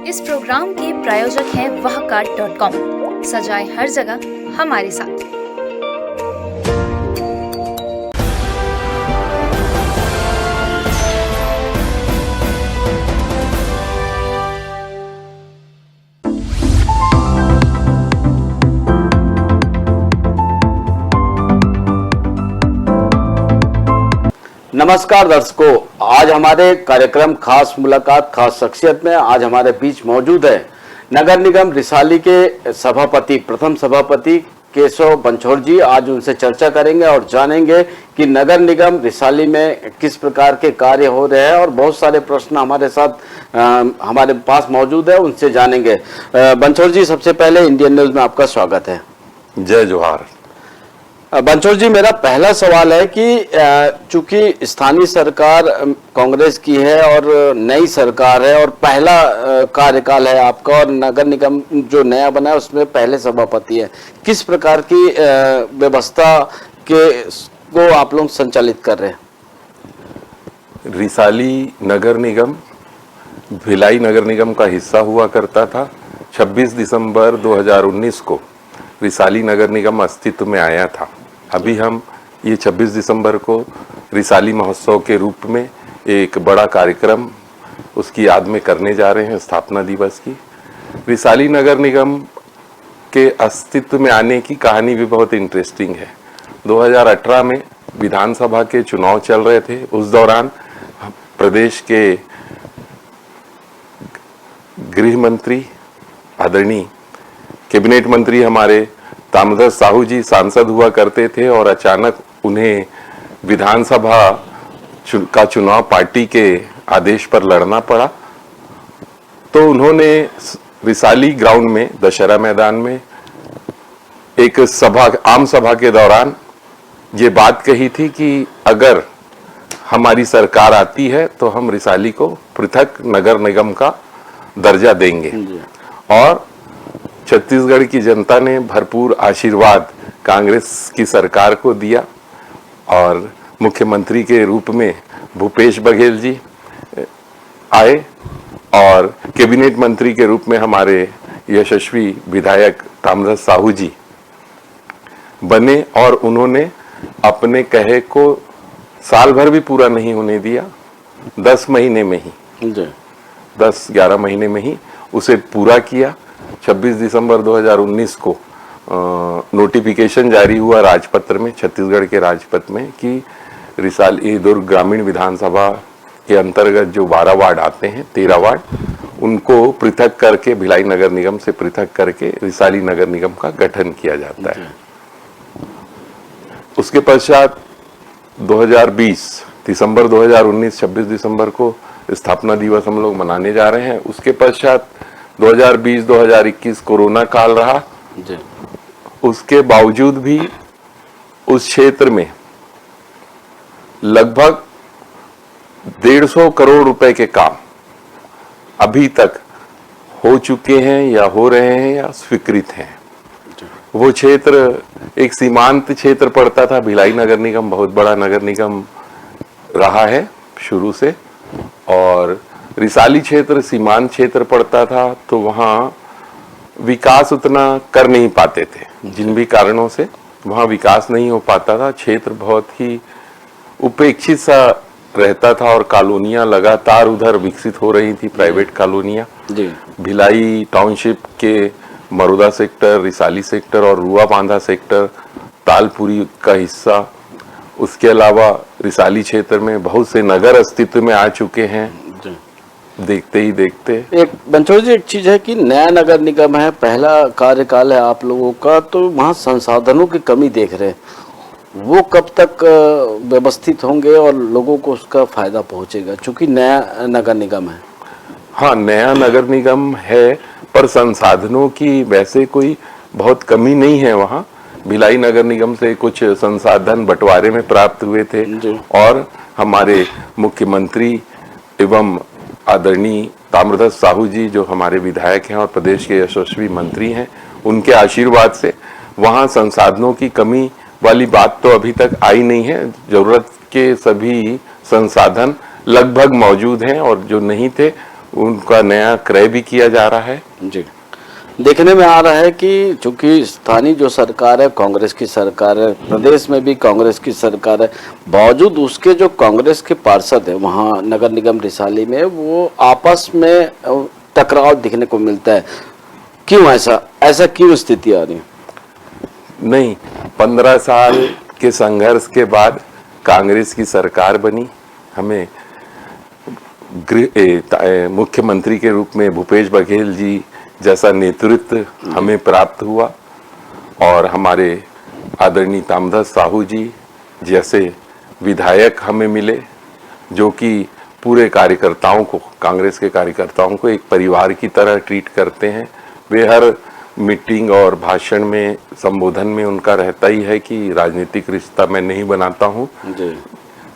इस प्रोग्राम के प्रायोजक हैं wahcard.com। सजाए हर जगह हमारे साथ। नमस्कार दर्शकों, आज हमारे कार्यक्रम खास मुलाकात खास शख्सियत में आज हमारे बीच मौजूद है नगर निगम रिसाली के सभापति, प्रथम सभापति केशव बंछोड़ जी। आज उनसे चर्चा करेंगे और जानेंगे कि नगर निगम रिसाली में किस प्रकार के कार्य हो रहे हैं और बहुत सारे प्रश्न हमारे साथ हमारे पास मौजूद है, उनसे जानेंगे। बंछोड़ जी, सबसे पहले इंडियन न्यूज में आपका स्वागत है। जय जोहार। बंछोड़ जी, मेरा पहला सवाल है कि चूंकि स्थानीय सरकार कांग्रेस की है और नई सरकार है और पहला कार्यकाल है आपका और नगर निगम जो नया बना है उसमें पहले सभापति है, किस प्रकार की व्यवस्था को आप लोग संचालित कर रहे हैं? रिसाली नगर निगम भिलाई नगर निगम का हिस्सा हुआ करता था। 26 दिसंबर 2019 को रिसाली नगर निगम अस्तित्व में आया था। अभी हम ये 26 दिसंबर को रिसाली महोत्सव के रूप में एक बड़ा कार्यक्रम उसकी याद में करने जा रहे हैं, स्थापना दिवस की। रिसाली नगर निगम के अस्तित्व में आने की कहानी भी बहुत इंटरेस्टिंग है। 2018 में विधानसभा के चुनाव चल रहे थे। उस दौरान प्रदेश के गृह मंत्री, आदरणीय कैबिनेट मंत्री हमारे ताम्रध्वज साहू जी सांसद हुआ करते थे और अचानक उन्हें विधानसभा का चुनाव पार्टी के आदेश पर लड़ना पड़ा। तो उन्होंने रिसाली ग्राउंड में, दशहरा मैदान में एक आम सभा के दौरान ये बात कही थी कि अगर हमारी सरकार आती है तो हम रिसाली को पृथक नगर निगम का दर्जा देंगे। और छत्तीसगढ़ की जनता ने भरपूर आशीर्वाद कांग्रेस की सरकार को दिया और मुख्यमंत्री के रूप में भूपेश बघेल जी आए और कैबिनेट मंत्री के रूप में हमारे यशस्वी विधायक ताम्रध्वज साहू जी बने और उन्होंने अपने कहे को साल भर भी पूरा नहीं होने दिया, 10 महीने में ही 10-11 महीने में ही उसे पूरा किया। 26 दिसंबर 2019 को नोटिफिकेशन जारी हुआ राजपत्र में, छत्तीसगढ़ के राजपत्र में, कि रिसाली दुर्ग ग्रामीण विधानसभा के अंतर्गत जो 12 वार्ड आते हैं, 13 वार्ड, उनको पृथक करके भिलाई नगर निगम से पृथक करके रिसाली नगर निगम का गठन किया जाता है। उसके पश्चात 2020 दिसंबर 2019 26 दिसंबर को स्थापना दिवस हम लोग मनाने जा रहे हैं। उसके पश्चात 2020-2021 कोरोना काल रहा। उसके बावजूद भी उस क्षेत्र में लगभग 150 करोड़ रुपए के काम अभी तक हो चुके हैं या हो रहे हैं या स्वीकृत हैं। वो क्षेत्र एक सीमांत क्षेत्र पड़ता था। भिलाई नगर निगम बहुत बड़ा नगर निगम रहा है शुरू से और रिसाली क्षेत्र सीमांत क्षेत्र पड़ता था, तो वहाँ विकास उतना कर नहीं पाते थे। जिन भी कारणों से वहाँ विकास नहीं हो पाता था। क्षेत्र बहुत ही उपेक्षित सा रहता था और कॉलोनियाँ लगातार उधर विकसित हो रही थी, प्राइवेट कॉलोनियाँ। भिलाई टाउनशिप के मरोदा सेक्टर, रिसाली सेक्टर और रुआ बांधा सेक्टर, तालपुरी का हिस्सा, उसके अलावा रिसाली क्षेत्र में बहुत से नगर अस्तित्व में आ चुके हैं। देखते ही देखते एक बंछोड़ जी, एक चीज है कि नया नगर निगम है, पहला कार्यकाल है आप लोगों का, तो वहाँ संसाधनों की कमी देख रहे हैं, वो कब तक व्यवस्थित होंगे और लोगों को उसका फायदा पहुंचेगा, चूंकि नया नगर निगम है? हाँ, नया नगर निगम है पर संसाधनों की वैसे कोई बहुत कमी नहीं है। वहाँ भिलाई नगर निगम से कुछ संसाधन बंटवारे में प्राप्त हुए थे और हमारे मुख्यमंत्री एवं आदरणीय ताम्रध्वज साहू जी जो हमारे विधायक हैं और प्रदेश के यशस्वी मंत्री हैं, उनके आशीर्वाद से वहाँ संसाधनों की कमी वाली बात तो अभी तक आई नहीं है। जरूरत के सभी संसाधन लगभग मौजूद हैं और जो नहीं थे उनका नया क्रय भी किया जा रहा है। जी, देखने में आ रहा है कि चूंकि स्थानीय जो सरकार है कांग्रेस की सरकार है, प्रदेश में भी कांग्रेस की सरकार है, बावजूद उसके जो कांग्रेस के पार्षद है वहाँ नगर निगम रिसाली में वो आपस में टकराव दिखने को मिलता है। क्यों ऐसा क्यों स्थिति आ रही है? नहीं, 15 साल के संघर्ष के बाद कांग्रेस की सरकार बनी। हमें मुख्यमंत्री के रूप में भूपेश बघेल जी जैसा नेतृत्व हमें प्राप्त हुआ और हमारे आदरणीय तामध्वज साहू जी जैसे विधायक हमें मिले, जो कि पूरे कार्यकर्ताओं को, कांग्रेस के कार्यकर्ताओं को एक परिवार की तरह ट्रीट करते हैं। वे हर मीटिंग और भाषण में, संबोधन में उनका रहता ही है कि राजनीतिक रिश्ता मैं नहीं बनाता हूँ,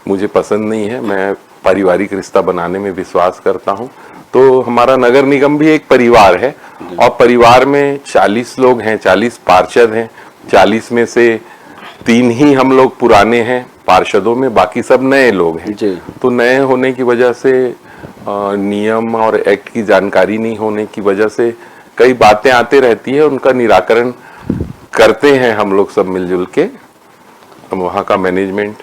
मुझे पसंद नहीं है, मैं पारिवारिक रिश्ता बनाने में विश्वास करता हूँ। तो हमारा नगर निगम भी एक परिवार है और परिवार में 40 लोग हैं, 40 पार्षद हैं। 40 में से 3 ही हम लोग पुराने हैं पार्षदों में, बाकी सब नए लोग हैं। तो नए होने की वजह से नियम और एक्ट की जानकारी नहीं होने की वजह से कई बातें आते रहती है, उनका निराकरण करते हैं हम लोग सब मिलजुल के, वहाँ का मैनेजमेंट,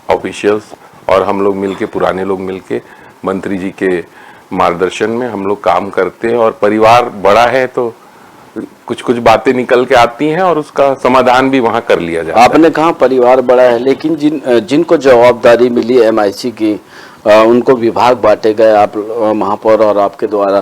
ऑफिशियल्स और हम लोग मिलके, पुराने लोग मिलके मंत्री जी के मार्गदर्शन में हम लोग काम करते हैं। और परिवार बड़ा है तो कुछ कुछ बातें निकल के आती हैं और उसका समाधान भी वहाँ कर लिया जाता है। आपने कहा परिवार बड़ा है, लेकिन जिनको जवाबदारी मिली MIC की, उनको विभाग बांटे गए आप महापौर और आपके द्वारा,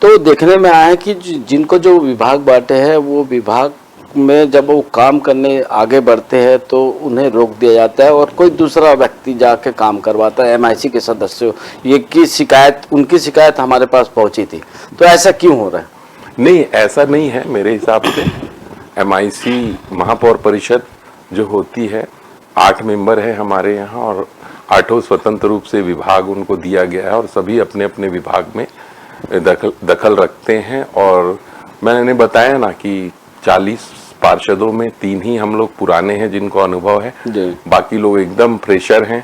तो देखने में आया है कि जिनको जो विभाग बांटे हैं वो विभाग में जब वो काम करने आगे बढ़ते हैं तो उन्हें रोक दिया जाता है और कोई दूसरा व्यक्ति जाके काम करवाता है। MIC के सदस्यों उनकी शिकायत हमारे पास पहुंची थी, तो ऐसा क्यों हो रहा है? नहीं, ऐसा नहीं है मेरे हिसाब से। MIC महापौर परिषद जो होती है, 8 मेंबर है हमारे यहाँ और 8 स्वतंत्र रूप से विभाग उनको दिया गया है और सभी अपने अपने विभाग में दखल रखते हैं। और मैंने बताया ना कि 40 पार्षदों में 3 ही हम लोग पुराने हैं जिनको अनुभव है, बाकी लोग एकदम फ्रेशर हैं,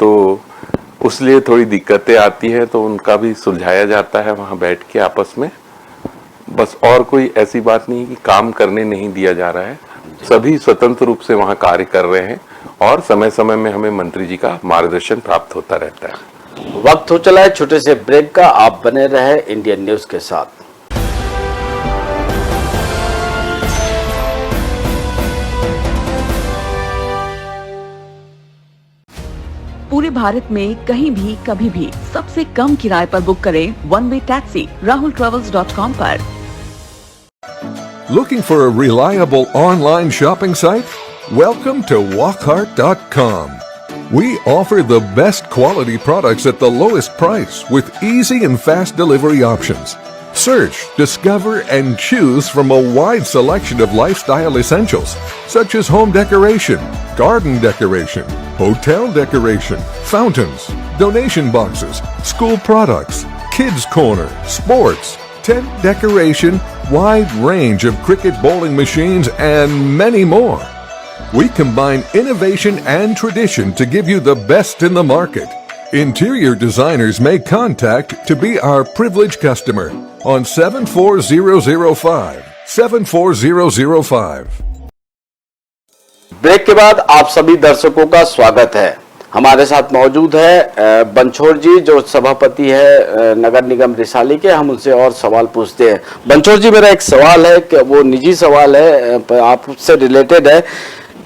तो उसलिए थोड़ी दिक्कतें आती है, तो उनका भी सुलझाया जाता है वहाँ बैठ के आपस में। बस और कोई ऐसी बात नहीं कि काम करने नहीं दिया जा रहा है, सभी स्वतंत्र रूप से वहाँ कार्य कर रहे हैं और समय समय में हमें मंत्री जी का मार्गदर्शन प्राप्त होता रहता है। वक्त हो चला है छोटे से ब्रेक का, आप बने रहे इंडियन न्यूज के साथ। पूरे भारत में कहीं भी कभी भी सबसे कम किराए पर बुक करें वन वे टैक्सी rahultravels.com पर। Looking for a reliable online shopping site? Welcome to walkheart.com. We offer the best quality products at the lowest price with easy and fast delivery options. Search, discover, and choose from a wide selection of lifestyle essentials such as home decoration, garden decoration, hotel decoration, fountains, donation boxes, school products, kids corner, sports, tent decoration, wide range of cricket bowling machines, and many more. We combine innovation and tradition to give you the best in the market. Interior designers may contact to be our privileged customer on 74005. 74005. Break के बाद आप सभी दर्शकों का स्वागत है। हमारे साथ मौजूद है बंछोड़ जी, जो सभापति है नगर निगम रिसाली के। हम उनसे और सवाल पूछते हैं। बंछोड़ जी, मेरा एक सवाल है कि वो निजी सवाल है, आपसे रिलेटेड है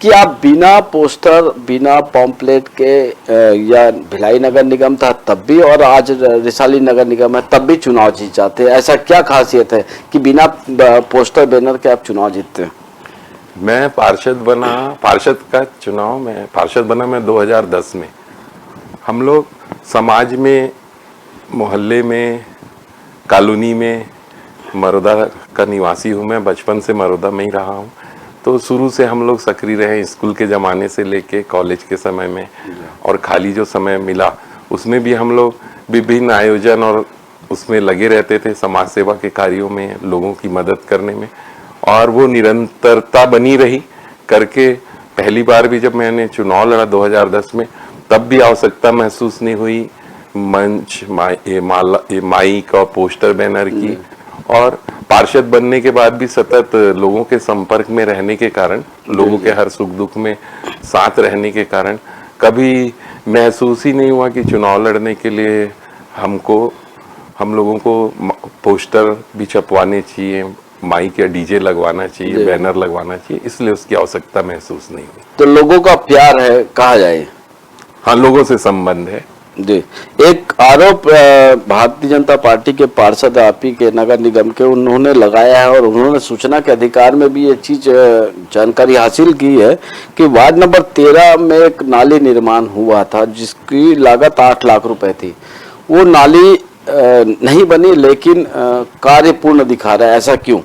कि आप बिना पोस्टर, बिना पॉम्पलेट के या भिलाई नगर निगम था तब भी और आज रिसाली नगर निगम है तब भी चुनाव जीत जाते हैं, ऐसा क्या खासियत है कि बिना पोस्टर बैनर के आप चुनाव जीतते हैं? मैं पार्षद बना मैं 2010 में। हम लोग समाज में, मोहल्ले में, कॉलोनी में, मरोदा का निवासी हूँ मैं, बचपन से मरोदा में ही रहा हूँ, तो शुरू से हम लोग सक्रिय रहे स्कूल के ज़माने से लेके कॉलेज के समय में, और खाली जो समय मिला उसमें भी हम लोग विभिन्न आयोजन और उसमें लगे रहते थे, समाज सेवा के कार्यों में, लोगों की मदद करने में, और वो निरंतरता बनी रही करके। पहली बार भी जब मैंने चुनाव लड़ा 2010 में, तब भी आवश्यकता महसूस नहीं हुई मंच माइक और पोस्टर बैनर की, और पार्षद बनने के बाद भी सतत लोगों के संपर्क में रहने के कारण, लोगों के हर सुख दुख में साथ रहने के कारण कभी महसूस ही नहीं हुआ कि चुनाव लड़ने के लिए हम लोगों को पोस्टर भी छपवाने चाहिए, माइक या डीजे लगवाना चाहिए, बैनर लगवाना चाहिए, इसलिए उसकी आवश्यकता महसूस नहीं हुई। तो लोगों का प्यार है कहा जाए। हाँ, लोगों से संबंध है जी। एक आरोप भारतीय जनता पार्टी के पार्षद आप ही के नगर निगम के उन्होंने लगाया है, और उन्होंने सूचना के अधिकार में भी ये चीज जानकारी हासिल की है कि वार्ड नंबर 13 में एक नाली निर्माण हुआ था जिसकी लागत 8 लाख रुपए थी। वो नाली नहीं बनी, लेकिन कार्य पूर्ण दिखा रहा है, ऐसा क्यों?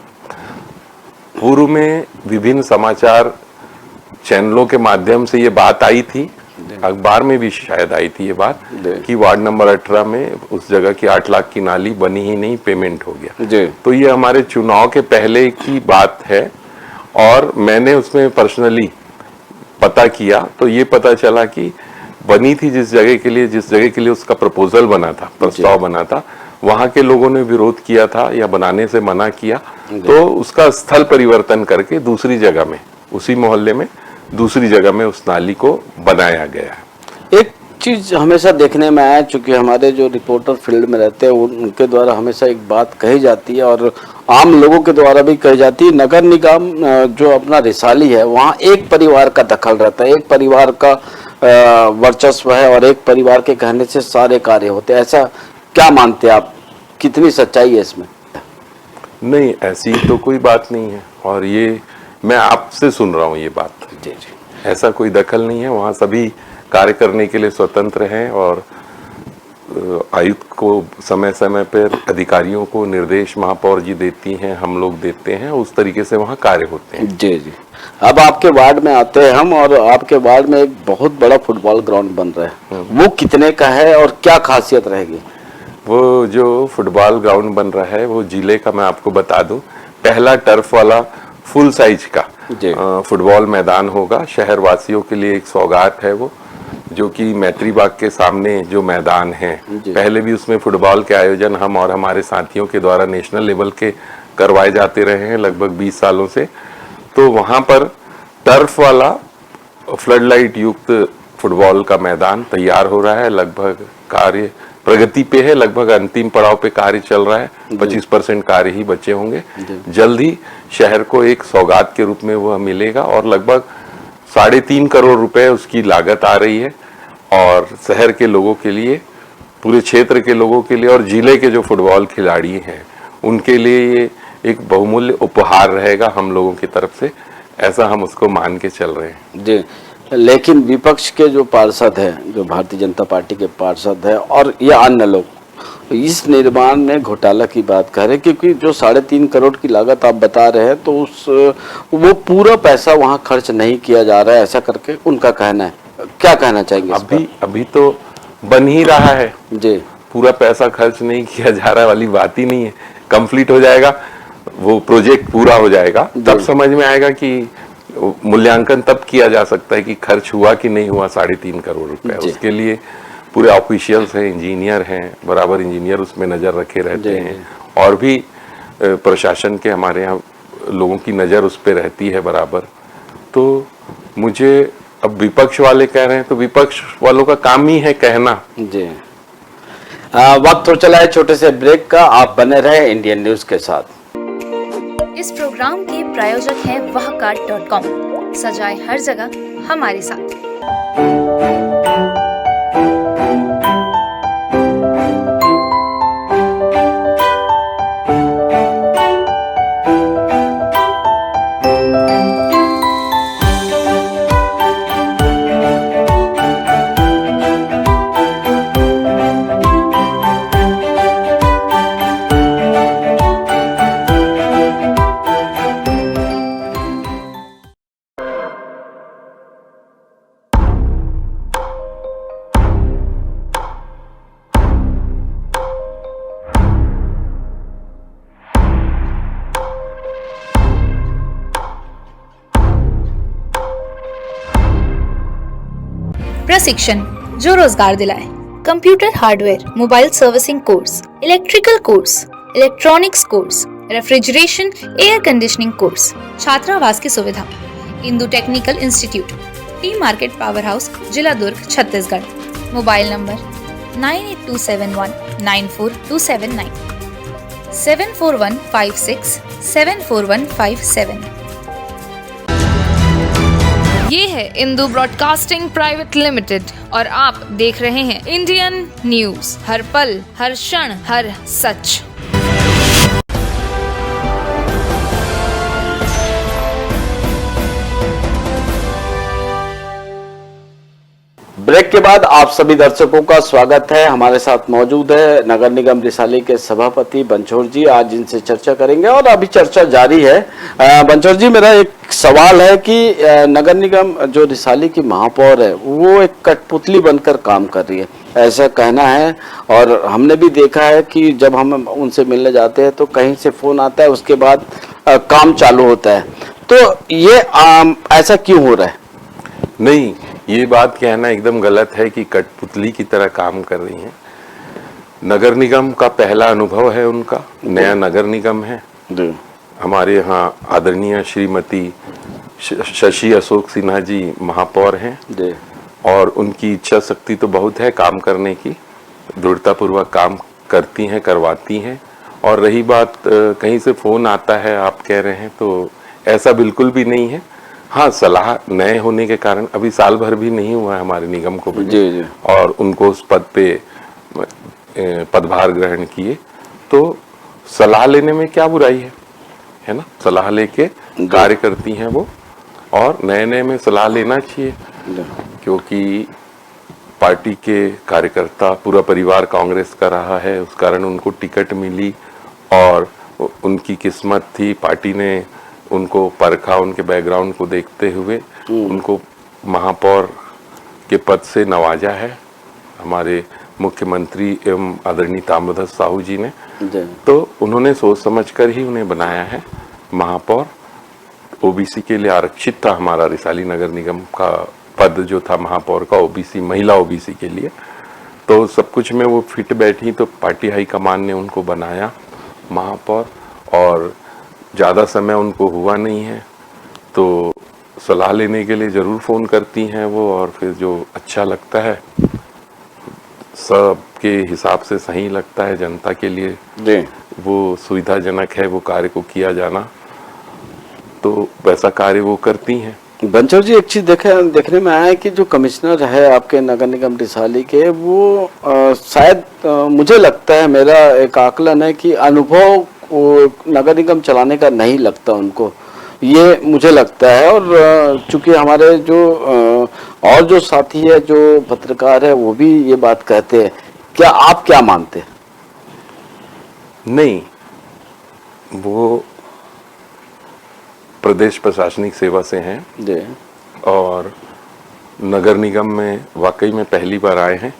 पूर्व में विभिन्न समाचार चैनलों के माध्यम से ये बात आई थी, अखबार में भी शायद आई थी ये बात कि वार्ड नंबर 18 में उस जगह की 8 लाख की नाली बनी ही नहीं, पेमेंट हो गया। तो ये हमारे चुनाव के पहले की बात है, और मैंने उसमें पर्सनली पता किया तो ये पता चला कि बनी थी जिस जगह के लिए उसका प्रपोजल बना था, प्रस्ताव बना था, वहां के लोगों ने विरोध किया था या बनाने से मना किया, तो उसका स्थल परिवर्तन करके दूसरी जगह में, उसी मोहल्ले में दूसरी जगह में उस नाली को बनाया गया है। एक चीज हमेशा देखने में आया, चूंकि हमारे जो रिपोर्टर फील्ड में रहते हैं उनके द्वारा हमेशा एक बात कही जाती है और आम लोगों के द्वारा भी कही जाती है, नगर निगम जो अपना रिसाली है वहाँ एक परिवार का दखल रहता है, एक परिवार का वर्चस्व है और एक परिवार के कहने से सारे कार्य होते हैं। ऐसा क्या मानते हैं आप, कितनी सच्चाई है इसमें? नहीं, ऐसी तो कोई बात नहीं है, और ये मैं आपसे सुन रहा हूँ ये बात। जी जी, ऐसा कोई दखल नहीं है, वहाँ सभी कार्य करने के लिए स्वतंत्र हैं, और आयुक्त को समय समय पर अधिकारियों को निर्देश महापौर जी देती हैं, हम लोग देते हैं, उस तरीके से वहाँ कार्य होते हैं। जी जी। अब आपके वार्ड में आते हैं हम, और आपके वार्ड में एक बहुत बड़ा फुटबॉल ग्राउंड बन रहा है, वो कितने का है और क्या खासियत रहेगी? वो जो फुटबॉल ग्राउंड बन रहा है वो जिले का, मैं आपको बता दूं, पहला टर्फ वाला फुल साइज का फुटबॉल मैदान होगा। शहर वासियों के लिए एक सौगात है वो, जो कि मैत्री बाग के सामने जो मैदान है, पहले भी उसमें फुटबॉल के आयोजन हम और हमारे साथियों के द्वारा नेशनल लेवल के करवाए जाते रहे हैं लगभग 20 सालों से। तो वहां पर टर्फ वाला फ्लड लाइट युक्त फुटबॉल का मैदान तैयार हो रहा है, लगभग कार्य प्रगति पे है, लगभग अंतिम पड़ाव पे कार्य चल रहा है, 25% कार्य ही बचे होंगे। जल्द ही शहर को एक सौगात के रूप में वह मिलेगा, और लगभग 3.5 करोड़ रुपए उसकी लागत आ रही है, और शहर के लोगों के लिए, पूरे क्षेत्र के लोगों के लिए और जिले के जो फुटबॉल खिलाड़ी हैं उनके लिए ये एक बहुमूल्य उपहार रहेगा हम लोगों की तरफ से, ऐसा हम उसको मान के चल रहे हैं। जी, लेकिन विपक्ष के जो पार्षद हैं, जो भारतीय जनता पार्टी के पार्षद हैं और ये अन्य लोग इस निर्माण में घोटाला की बात कर रहे हैं, क्योंकि जो 3.5 करोड़ की लागत आप बता रहे हैं तो वो पूरा पैसा वहाँ खर्च नहीं किया जा रहा है, ऐसा करके उनका कहना है। क्या कहना चाहेंगे? अभी तो बन ही रहा है जी, पूरा पैसा खर्च नहीं किया जा रहा वाली बात ही नहीं है। कंप्लीट हो जाएगा वो प्रोजेक्ट, पूरा हो जाएगा, तब समझ में आएगा कि मूल्यांकन तब किया जा सकता है कि खर्च हुआ कि नहीं हुआ 3.5 करोड़ रुपए। उसके लिए पूरे ऑफिशियल्स हैं, इंजीनियर हैं, बराबर इंजीनियर उसमें नजर रखे रहते हैं, और भी प्रशासन के हमारे यहाँ लोगों की नजर उस पर रहती है बराबर। तो मुझे अब विपक्ष वाले कह रहे हैं तो विपक्ष वालों का काम ही है कहना। जी, वक्त हो चला है छोटे से ब्रेक का, आप बने रहे इंडियन न्यूज के साथ। इस प्रोग्राम के प्रायोजक हैं wahcart.com। सजाए हर जगह हमारे साथ। प्रशिक्षण जो रोजगार दिलाए। Computer hardware, mobile servicing course, electrical course, electronics course, refrigeration, air conditioning course, छात्रावास की सुविधा। Indu technical institute, T market power house, जिला दुर्ग, छत्तीसगढ़। Mobile number 9827194279, 7415674157। ये है इंदु ब्रॉडकास्टिंग प्राइवेट लिमिटेड और आप देख रहे हैं इंडियन न्यूज, हर पल, हर क्षण, हर सच। ब्रेक के बाद आप सभी दर्शकों का स्वागत है। हमारे साथ मौजूद है नगर निगम रिसाली के सभापति बंछोड़ जी। आज इनसे चर्चा करेंगे और अभी चर्चा जारी है। बंछोड़ जी, मेरा एक सवाल है कि नगर निगम जो रिसाली की महापौर है वो एक कठपुतली बनकर काम कर रही है, ऐसा कहना है। और हमने भी देखा है कि जब हम उनसे मिलने जाते हैं तो कहीं से फोन आता है, उसके बाद काम चालू होता है। तो ये ऐसा क्यों हो रहा है? नहीं, ये बात कहना एकदम गलत है कि कठपुतली की तरह काम कर रही हैं। नगर निगम का पहला अनुभव है उनका, नया नगर निगम है। हमारे यहाँ आदरणीय श्रीमती शशि अशोक सिन्हा जी महापौर हैं और उनकी इच्छा शक्ति तो बहुत है काम करने की, दृढ़तापूर्वक काम करती हैं, करवाती हैं। और रही बात कहीं से फोन आता है आप कह रहे हैं, तो ऐसा बिल्कुल भी नहीं है। हाँ, सलाह नए होने के कारण अभी साल भर भी नहीं हुआ है हमारे निगम को जी। और उनको उस पद पे पदभार ग्रहण किए, तो सलाह लेने में क्या बुराई है ना? सलाह लेके कार्य करती हैं वो, और नए नए में सलाह लेना चाहिए, क्योंकि पार्टी के कार्यकर्ता पूरा परिवार कांग्रेस का रहा है, उस कारण उनको टिकट मिली और उनकी किस्मत थी। पार्टी ने उनको परखा, उनके बैकग्राउंड को देखते हुए उनको महापौर के पद से नवाजा है हमारे मुख्यमंत्री एवं आदरणीय ताम्रध्वज साहू जी ने। तो उन्होंने सोच समझकर ही उन्हें बनाया है महापौर। ओबीसी के लिए आरक्षित था हमारा रिसाली नगर निगम का पद जो था महापौर का, ओबीसी, महिला ओबीसी के लिए। तो सब कुछ में वो फिट बैठी, तो पार्टी हाईकमान ने उनको बनाया महापौर। और ज़्यादा समय उनको हुआ नहीं है, तो सलाह लेने के लिए ज़रूर फ़ोन करती हैं वो, और फिर जो अच्छा लगता है, सबके हिसाब से सही लगता है, जनता के लिए वो सुविधाजनक है वो कार्य को किया जाना, तो वैसा कार्य वो करती हैं। बंछोड़ जी, एक चीज देखने में आया है कि जो कमिश्नर है आपके नगर निगम रिसाली के, वो शायद मुझे लगता है, मेरा एक आकलन है कि अनुभव नगर निगम चलाने का नहीं लगता उनको, ये मुझे लगता है। और चूंकि हमारे जो और जो साथी है, जो पत्रकार है, वो भी ये बात कहते हैं। क्या आप क्या मानते हैं? नहीं, वो प्रदेश प्रशासनिक सेवा से हैं और नगर निगम में वाकई में पहली बार आए हैं।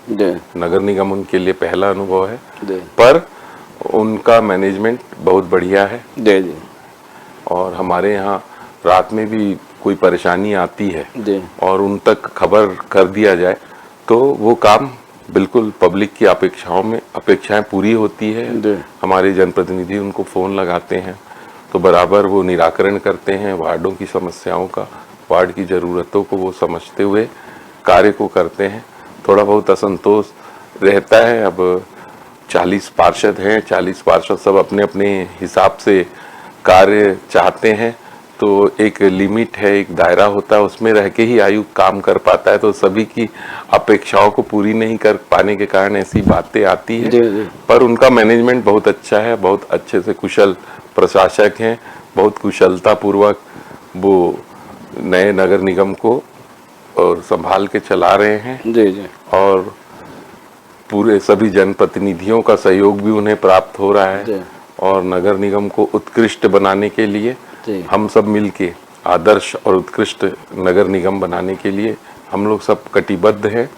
नगर निगम उनके लिए पहला अनुभव है, पर उनका मैनेजमेंट बहुत बढ़िया है। और हमारे यहाँ रात में भी कोई परेशानी आती है और उन तक खबर कर दिया जाए, तो वो काम बिल्कुल पब्लिक की अपेक्षाएं पूरी होती है। हमारे जनप्रतिनिधि उनको फोन लगाते हैं तो बराबर वो निराकरण करते हैं वार्डों की समस्याओं का, वार्ड की ज़रूरतों को वो समझते हुए कार्य को करते हैं। थोड़ा बहुत असंतोष रहता है। अब 40 पार्षद हैं, 40 पार्षद सब अपने अपने हिसाब से कार्य चाहते हैं, तो एक लिमिट है, एक दायरा होता है, उसमें रह के ही आयुक्त काम कर पाता है। तो सभी की अपेक्षाओं को पूरी नहीं कर पाने के कारण ऐसी बातें आती है। पर उनका मैनेजमेंट बहुत अच्छा है, बहुत अच्छे से कुशल प्रशासक हैं, बहुत कुशलता पूर्वक वो नए नगर निगम को और संभाल के चला रहे हैं। और पूरे सभी जनप्रतिनिधियों का सहयोग भी उन्हें प्राप्त हो रहा है। और नगर निगम को उत्कृष्ट बनाने के लिए हम सब मिलके आदर्श और उत्कृष्ट नगर निगम बनाने के लिए हम लोग सब कटिबद्ध हैं।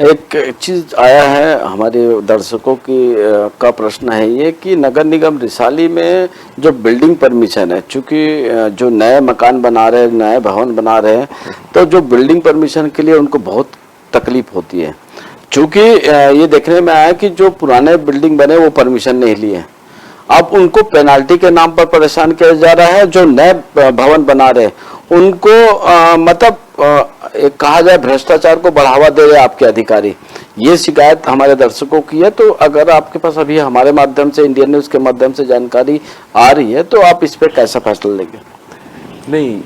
एक चीज आया है हमारे दर्शकों की का प्रश्न है ये कि नगर निगम रिसाली में जो बिल्डिंग परमिशन है, चूंकि जो नए मकान बना रहे हैं, नए भवन बना रहे हैं, तो जो बिल्डिंग परमिशन के लिए उनको बहुत तकलीफ होती है। चूंकि ये देखने में आया कि जो पुराने बिल्डिंग बने वो परमिशन नहीं लिए, अब उनको पेनाल्टी के नाम पर परेशान किया जा रहा है। जो नए भवन बना रहे उनको एक कहा जाए भ्रष्टाचार को बढ़ावा दे रहे आपके अधिकारी। ये शिकायत हमारे दर्शकों की है। तो अगर आपके पास अभी हमारे माध्यम से, इंडियन न्यूज के माध्यम से जानकारी आ रही है, तो आप इस पे कैसा फैसला लेंगे? नहीं,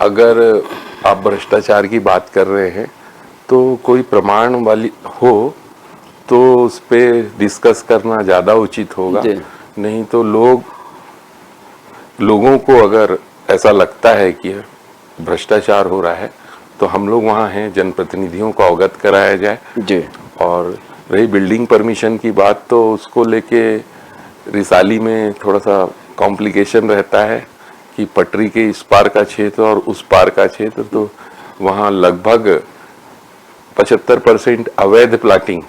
अगर आप भ्रष्टाचार की बात कर रहे हैं तो कोई प्रमाण वाली हो तो उस पे डिस्कस करना ज्यादा उचित होगा। नहीं तो लोगों को अगर ऐसा लगता है कि भ्रष्टाचार हो रहा है तो हम लोग वहाँ हैं, जनप्रतिनिधियों को अवगत कराया जाए जी। और रही बिल्डिंग परमिशन की बात, तो उसको लेके रिसाली में थोड़ा सा कॉम्प्लिकेशन रहता है कि पटरी के इस पार का क्षेत्र और उस पार का क्षेत्र, तो वहाँ लगभग 75% अवैध प्लाटिंग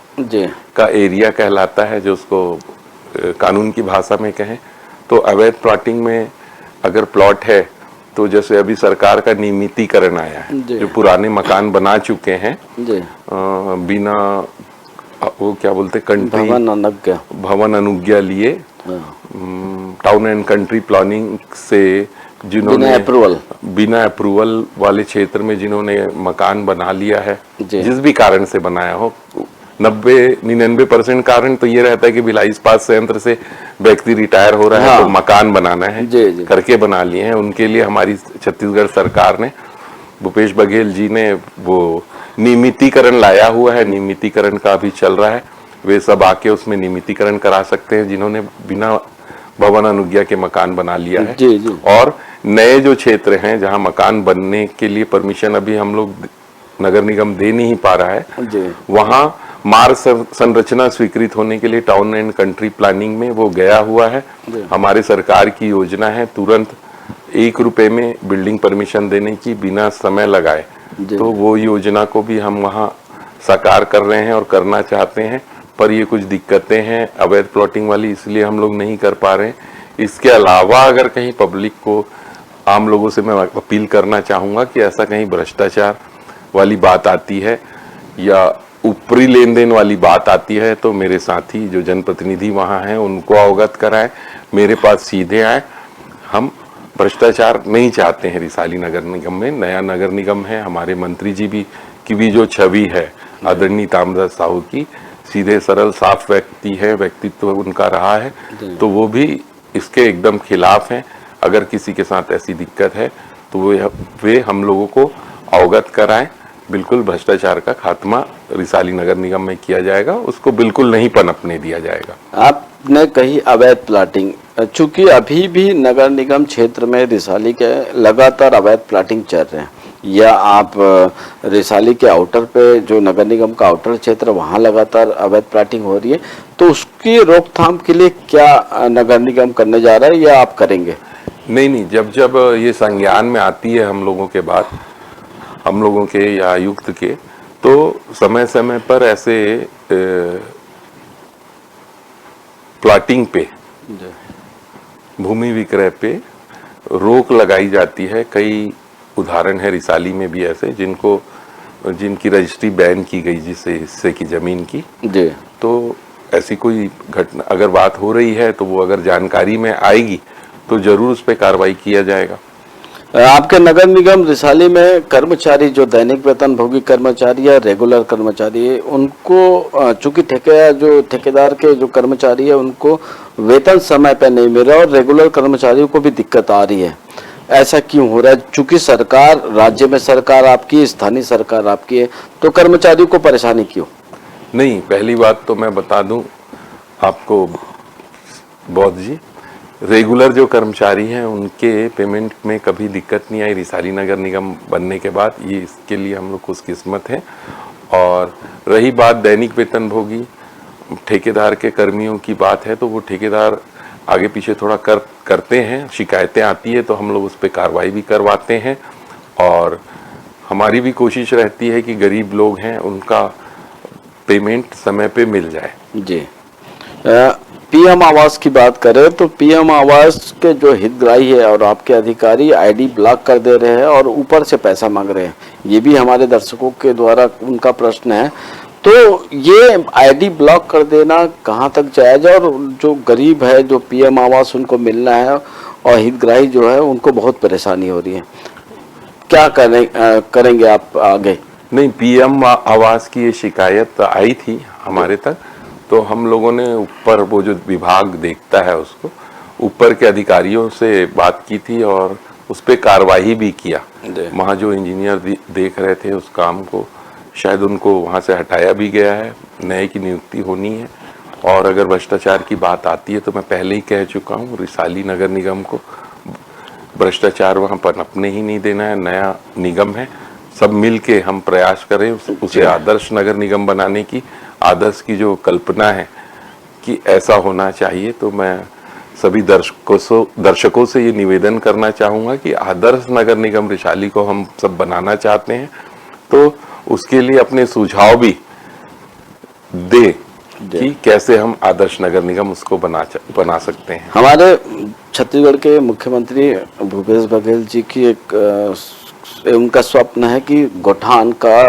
का एरिया कहलाता है, जो उसको कानून की भाषा में कहें तो। अवैध प्लॉटिंग में अगर प्लॉट है तो जैसे अभी सरकार का नियमितीकरण आया है, जो पुराने मकान बना चुके हैं बिना वो क्या बोलते कंट्री भवन अनुज्ञा लिए, टाउन एंड कंट्री प्लानिंग से जिन्होंने बिना अप्रूवल वाले क्षेत्र में जिन्होंने मकान बना लिया है, जिस भी कारण से बनाया हो, 99% कारण तो ये रहता है कि भिलाई इस्पात संयंत्र से व्यक्ति रिटायर हो रहा है तो मकान बनाना है, करके बना लिए हैं। उनके लिए हमारी छत्तीसगढ़ सरकार ने, भूपेश बघेल जी ने वो नियमितीकरण लाया हुआ है। नियमितीकरण का भी चल रहा है, वे सब आके उसमें नियमितीकरण करा सकते हैं जिन्होंने बिना भवन अनुज्ञा के मकान बना लिया है। और नए जो क्षेत्र हैं जहां मकान बनने के लिए परमिशन अभी हम लोग नगर निगम दे नहीं पा रहा है, वहां मार्ग संरचना स्वीकृत होने के लिए टाउन एंड कंट्री प्लानिंग में वो गया हुआ है। हमारे सरकार की योजना है तुरंत 1 रुपए में बिल्डिंग परमिशन देने की बिना समय लगाए, तो वो योजना को भी हम वहाँ साकार कर रहे हैं और करना चाहते हैं। पर ये कुछ दिक्कतें हैं अवैध प्लॉटिंग वाली, इसलिए हम लोग नहीं कर पा रहे हैं। इसके अलावा अगर कहीं पब्लिक को, आम लोगों से मैं अपील करना चाहूंगा कि ऐसा कहीं भ्रष्टाचार वाली बात आती है या ऊपरी लेन देन वाली बात आती है तो मेरे साथी जो जनप्रतिनिधि वहाँ हैं उनको अवगत कराएं, मेरे पास सीधे आए। हम भ्रष्टाचार नहीं चाहते हैं रिसाली नगर निगम में। नया नगर निगम है, हमारे मंत्री जी भी की भी जो छवि है आदरणीय ताम्रध्वज साहू की, सीधे सरल साफ व्यक्ति है, व्यक्तित्व उनका रहा है, तो वो भी इसके एकदम खिलाफ हैं। अगर किसी के साथ ऐसी दिक्कत है तो वे हम लोगों को अवगत कराएं। बिल्कुल भ्रष्टाचार का खात्मा रिसाली नगर निगम में किया जाएगा, उसको बिल्कुल नहीं पनपने दिया जाएगा। आपने कही अवैध प्लाटिंग, चूंकि अभी भी नगर निगम क्षेत्र में रिसाली के लगातार अवैध प्लाटिंग चल रहे हैं, या आप रिसाली के आउटर पे जो नगर निगम का आउटर क्षेत्र वहाँ लगातार अवैध प्लाटिंग हो रही है, तो उसकी रोकथाम के लिए क्या नगर निगम करने जा रहा है या आप करेंगे? नहीं, जब ये संज्ञान में आती है हम लोगों के बाद, हम लोगों के या आयुक्त के, तो समय समय पर ऐसे प्लाटिंग पे, भूमि विक्रय पे रोक लगाई जाती है। कई उदाहरण है रिसाली में भी ऐसे जिनकी रजिस्ट्री बैन की गई जिससे हिस्से की जमीन की। तो ऐसी कोई घटना अगर बात हो रही है तो वो अगर जानकारी में आएगी तो जरूर उस पर कार्रवाई किया जाएगा। आपके नगर निगम रिसाली में कर्मचारी जो दैनिक वेतन भोगी कर्मचारी या रेगुलर कर्मचारी है, उनको चूंकि ठेकेदार के जो कर्मचारी है उनको वेतन समय पर नहीं मिल रहा और रेगुलर कर्मचारियों को भी दिक्कत आ रही है। ऐसा क्यों हो रहा है? चूंकि सरकार, राज्य में सरकार आपकी, स्थानीय सरकार आपकी है, तो कर्मचारियों को परेशानी क्यों? नहीं, पहली बात तो मैं बता दूं आपको बौद्ध जी, रेगुलर जो कर्मचारी हैं उनके पेमेंट में कभी दिक्कत नहीं आई रिसाली नगर निगम बनने के बाद। ये इसके लिए हम लोग खुशकिस्मत हैं। और रही बात दैनिक वेतन भोगी ठेकेदार के कर्मियों की बात है, तो वो ठेकेदार आगे पीछे थोड़ा करते हैं, शिकायतें आती है तो हम लोग उस पर कार्रवाई भी करवाते हैं। और हमारी भी कोशिश रहती है कि गरीब लोग हैं उनका पेमेंट समय पे मिल जाए। जी, पीएम आवास की बात करें तो पीएम आवास के जो हितग्राही है और आपके अधिकारी आईडी ब्लॉक कर दे रहे हैं और ऊपर से पैसा मांग रहे हैं, ये भी हमारे दर्शकों के द्वारा उनका प्रश्न है। तो ये आईडी ब्लॉक कर देना कहाँ तक जायज है, और जो गरीब है, जो पीएम आवास उनको मिलना है और हितग्राही जो है उनको बहुत परेशानी हो रही है, क्या करेंगे आप आगे? नहीं, पीएम आवास की ये शिकायत आई थी हमारे तक, तो हम लोगों ने ऊपर वो जो विभाग देखता है उसको, ऊपर के अधिकारियों से बात की थी और उस पर कार्रवाई भी किया। वहाँ जो इंजीनियर देख रहे थे उस काम को, शायद उनको वहाँ से हटाया भी गया है, नए की नियुक्ति होनी है। और अगर भ्रष्टाचार की बात आती है तो मैं पहले ही कह चुका हूँ, रिसाली नगर निगम को भ्रष्टाचार वहाँ पनपने ही नहीं देना है। नया निगम है, सब मिल के हम प्रयास करें उसे आदर्श नगर निगम बनाने की। आदर्श की जो कल्पना है कि ऐसा होना चाहिए, तो मैं सभी दर्शकों से ये निवेदन करना चाहूँगा कि आदर्श नगर निगम रिसाली को हम सब बनाना चाहते हैं, तो उसके लिए अपने सुझाव भी दे कि कैसे हम आदर्श नगर निगम उसको बना सकते हैं। हमारे छत्तीसगढ़ के मुख्यमंत्री भूपेश बघेल जी की उनका स्वप्न है कि गौठान का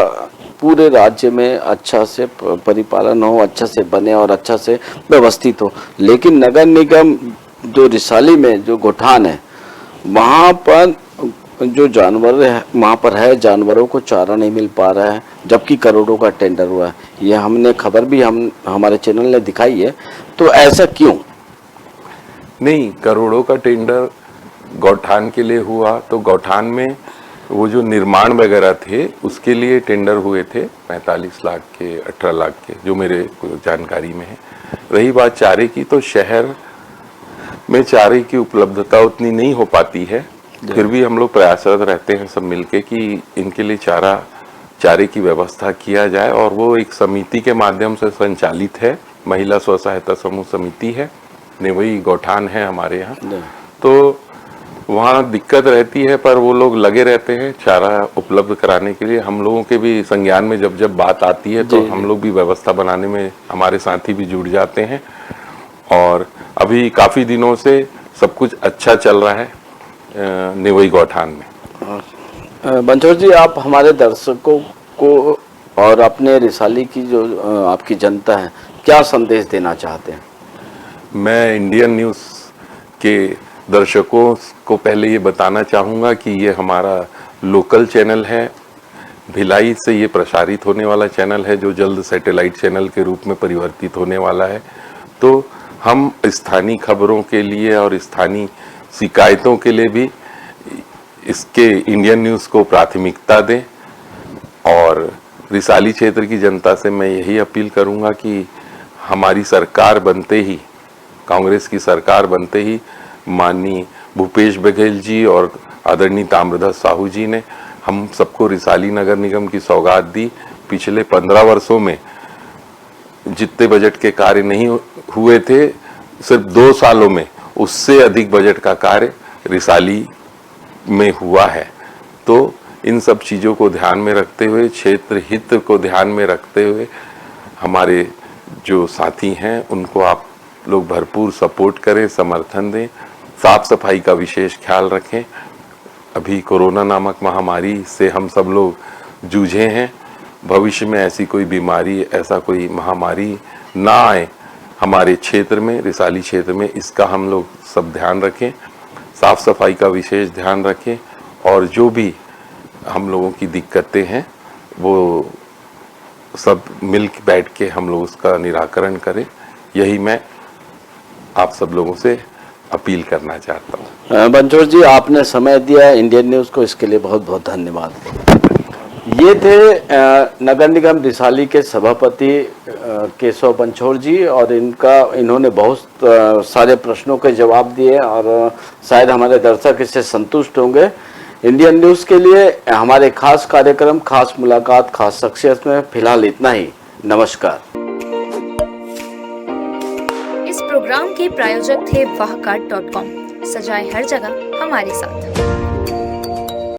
पूरे राज्य में अच्छा से परिपालन हो, अच्छा से बने और अच्छा से व्यवस्थित हो। लेकिन नगर निगम जो रिसाली में जो गौठान है, वहाँ पर जो जानवर है, वहाँ पर है जानवरों को चारा नहीं मिल पा रहा है, जबकि करोड़ों का टेंडर हुआ है। ये हमने खबर भी हमारे चैनल ने दिखाई है। तो ऐसा क्यों? नहीं, करोड़ों का टेंडर गौठान के लिए हुआ, तो गौठान में वो जो निर्माण वगैरह थे उसके लिए टेंडर हुए थे 45 लाख के, 18 लाख के, जो मेरे जानकारी में है। रही बात चारे की, तो शहर में चारे की उपलब्धता उतनी नहीं हो पाती है, फिर भी हम लोग प्रयासरत रहते हैं सब मिलके कि इनके लिए चारे की व्यवस्था किया जाए। और वो एक समिति के माध्यम से संचालित है, महिला स्व सहायता समूह समिति है, नेवई गौठान है हमारे यहाँ। तो वहाँ दिक्कत रहती है, पर वो लोग लगे रहते हैं चारा उपलब्ध कराने के लिए। हम लोगों के भी संज्ञान में जब बात आती है तो हम लोग भी व्यवस्था बनाने में हमारे साथी भी जुड़ जाते हैं। और अभी काफ़ी दिनों से सब कुछ अच्छा चल रहा है नेवई गौठान में। बंछोड़ जी, आप हमारे दर्शकों को और अपने रिसाली की जो आपकी जनता है, क्या संदेश देना चाहते हैं? मैं इंडियन न्यूज़ के दर्शकों को पहले ये बताना चाहूँगा कि ये हमारा लोकल चैनल है, भिलाई से ये प्रसारित होने वाला चैनल है, जो जल्द सैटेलाइट चैनल के रूप में परिवर्तित होने वाला है। तो हम स्थानीय खबरों के लिए और स्थानीय शिकायतों के लिए भी इसके इंडियन न्यूज़ को प्राथमिकता दें। और रिसाली क्षेत्र की जनता से मैं यही अपील करूंगा कि हमारी सरकार बनते ही, कांग्रेस की सरकार बनते ही, माननीय भूपेश बघेल जी और आदरणीय ताम्रध्वज साहू जी ने हम सबको रिसाली नगर निगम की सौगात दी। पिछले 15 वर्षों में जितने बजट के कार्य नहीं हुए थे, सिर्फ 2 सालों में उससे अधिक बजट का कार्य रिसाली में हुआ है। तो इन सब चीज़ों को ध्यान में रखते हुए, क्षेत्र हित को ध्यान में रखते हुए, हमारे जो साथी हैं उनको आप लोग भरपूर सपोर्ट करें, समर्थन दें, साफ सफाई का विशेष ख्याल रखें। अभी कोरोना नामक महामारी से हम सब लोग जूझे हैं, भविष्य में ऐसी कोई बीमारी, ऐसा कोई महामारी ना आए हमारे क्षेत्र में, रिसाली क्षेत्र में, इसका हम लोग सब ध्यान रखें, साफ सफाई का विशेष ध्यान रखें। और जो भी हम लोगों की दिक्कतें हैं वो सब मिल बैठ के हम लोग उसका निराकरण करें, यही मैं आप सब लोगों से अपील करना चाहता हूँ। बंछोड़ जी, आपने समय दिया इंडियन न्यूज़ को, इसके लिए बहुत बहुत धन्यवाद। ये थे नगर निगम रिसाली के सभापति केशव बंछोड़ जी, और इन्होंने बहुत सारे प्रश्नों के जवाब दिए और शायद हमारे दर्शक इससे संतुष्ट होंगे। इंडियन न्यूज़ के लिए हमारे खास कार्यक्रम, खास मुलाकात, खास शख्सियत में फिलहाल इतना ही। नमस्कार। इस प्रोग्राम के प्रायोजक थे wahcart.com। सजाए हर जगह हमारे साथ।